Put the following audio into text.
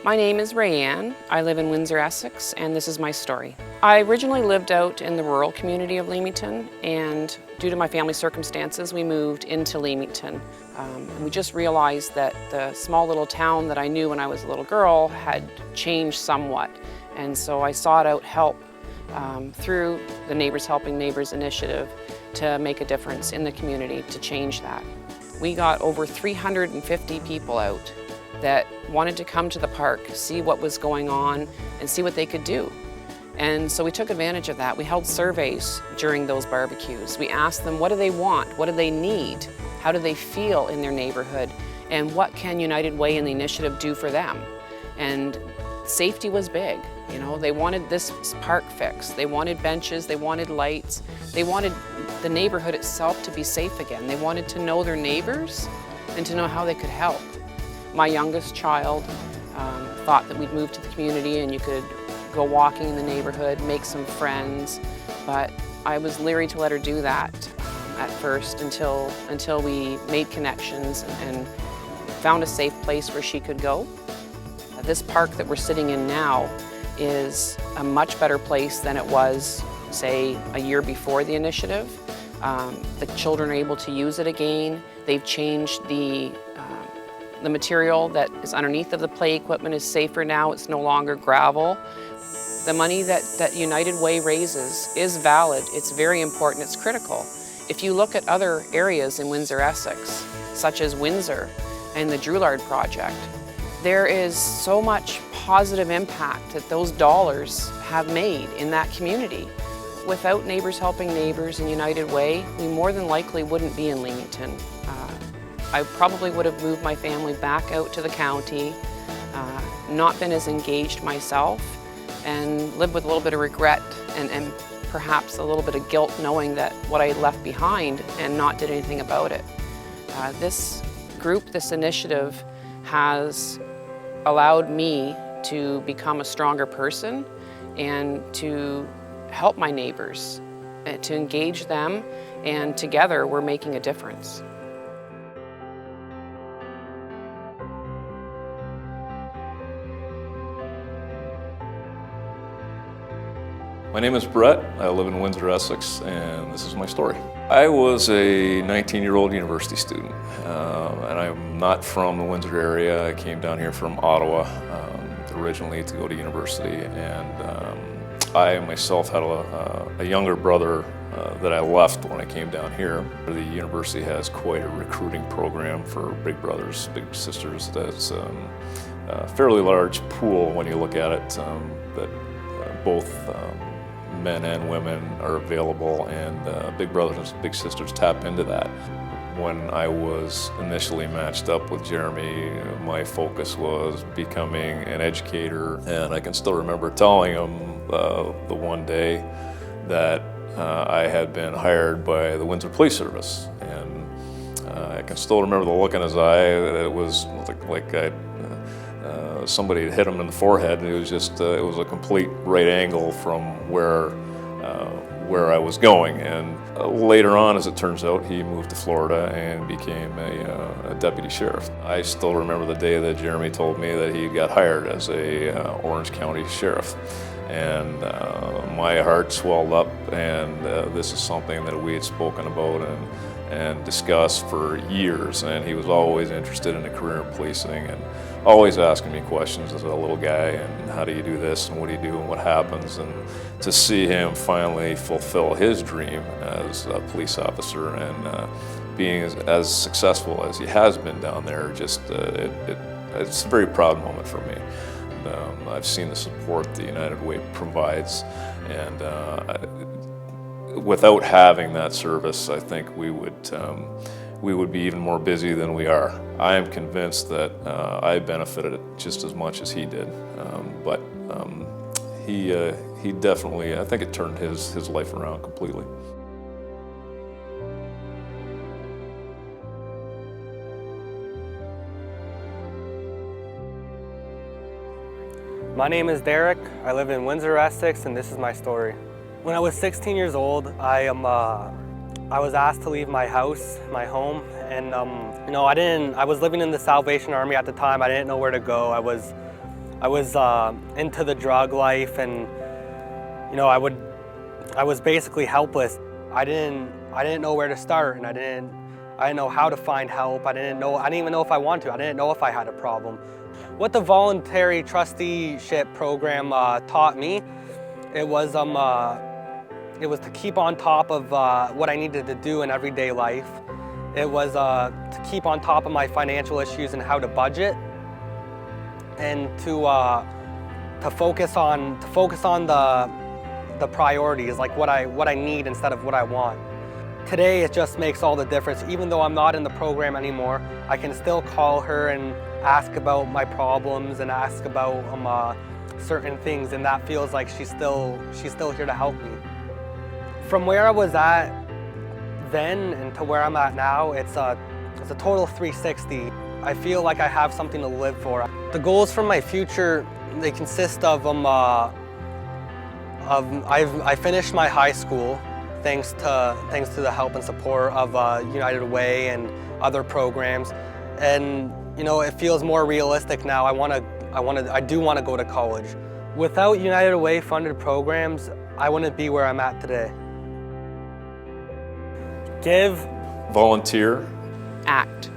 My name is Rayanne. I live in Windsor-Essex, and this is my story. I originally lived out in the rural community of Leamington, and due to my family circumstances, we moved into Leamington. And we just realized that the small little town that I knew when I was a little girl had changed somewhat. And so I sought out help through the Neighbors Helping Neighbors initiative to make a difference in the community to change that. We got over 350 people out that wanted to come to the park, see what was going on, and see what they could do. And so we took advantage of that. We held surveys during those barbecues. We asked them, what do they want? What do they need? How do they feel in their neighborhood? And what can United Way and the initiative do for them? And safety was big. You know, they wanted this park fixed. They wanted benches, they wanted lights. They wanted the neighborhood itself to be safe again. They wanted to know their neighbors and to know how they could help. My youngest child thought that we'd move to the community and you could go walking in the neighborhood, make some friends, but I was leery to let her do that at first until we made connections and found a safe place where she could go. This park that we're sitting in now is a much better place than it was, say, a year before the initiative. The children are able to use it again. They've changed the material that is underneath of the play equipment is safer now. It's no longer gravel. The money that United Way raises is valid. It's very important. It's critical. If you look at other areas in Windsor-Essex, such as Windsor and the Drouillard project, there is so much positive impact that those dollars have made in that community. Without Neighbors Helping Neighbors and United Way, we more than likely wouldn't be in Leamington. I probably would have moved my family back out to the county, not been as engaged myself, and lived with a little bit of regret and perhaps a little bit of guilt knowing that what I left behind and not did anything about it. This group, this initiative, has allowed me to become a stronger person and to help my neighbors, to engage them, and together we're making a difference. My name is Brett. I live in Windsor-Essex, and this is my story. I was a 19-year-old university student, and I'm not from the Windsor area. I came down here from Ottawa originally to go to university, and I myself had a younger brother that I left when I came down here. The university has quite a recruiting program for big brothers, big sisters. That's a fairly large pool when you look at it, that both men and women are available, and big brothers and big sisters tap into that. When I was initially matched up with Jeremy, my focus was becoming an educator, and I can still remember telling him the one day that I had been hired by the Windsor Police Service, and I can still remember the look in his eye. It was like somebody had hit him in the forehead, and it was just it was a complete right angle from where I was going. And later on, as it turns out, he moved to Florida and became a deputy sheriff. I still remember the day that Jeremy told me that he got hired as a Orange County sheriff, and my heart swelled up. And this is something that we had spoken about and discussed for years, and he was always interested in a career in policing and always asking me questions as a little guy, and how do you do this, and what do you do, and what happens. And to see him finally fulfill his dream as a police officer and being as successful as he has been down there, just it's a very proud moment for me. I've seen the support the United Way provides, and without having that service, I think we would be even more busy than we are. I am convinced that I benefited just as much as he did, but he definitely, I think it turned his life around completely. My name is Derek. I live in Windsor-Essex, and this is my story. When I was 16 years old, I was asked to leave my house, my home, and I was living in the Salvation Army at the time. I didn't know where to go. I was I was into the drug life, and you know, I was basically helpless. I didn't know where to start, and I didn't know how to find help. I didn't even know if I wanted to. I didn't know if I had a problem. What the voluntary trusteeship program taught me, it was to keep on top of what I needed to do in everyday life. It was to keep on top of my financial issues and how to budget, and to focus on the priorities, like what I need instead of what I want. Today it just makes all the difference. Even though I'm not in the program anymore, I can still call her and ask about my problems and ask about certain things, and that feels like she's still here to help me. From where I was at then and to where I'm at now, it's a total 360. I feel like I have something to live for. The goals for my future, they consist of I finished my high school thanks to the help and support of United Way and other programs, and you know, it feels more realistic now. I do want to go to college. Without United Way funded programs, I wouldn't be where I'm at today. Give, volunteer, Act.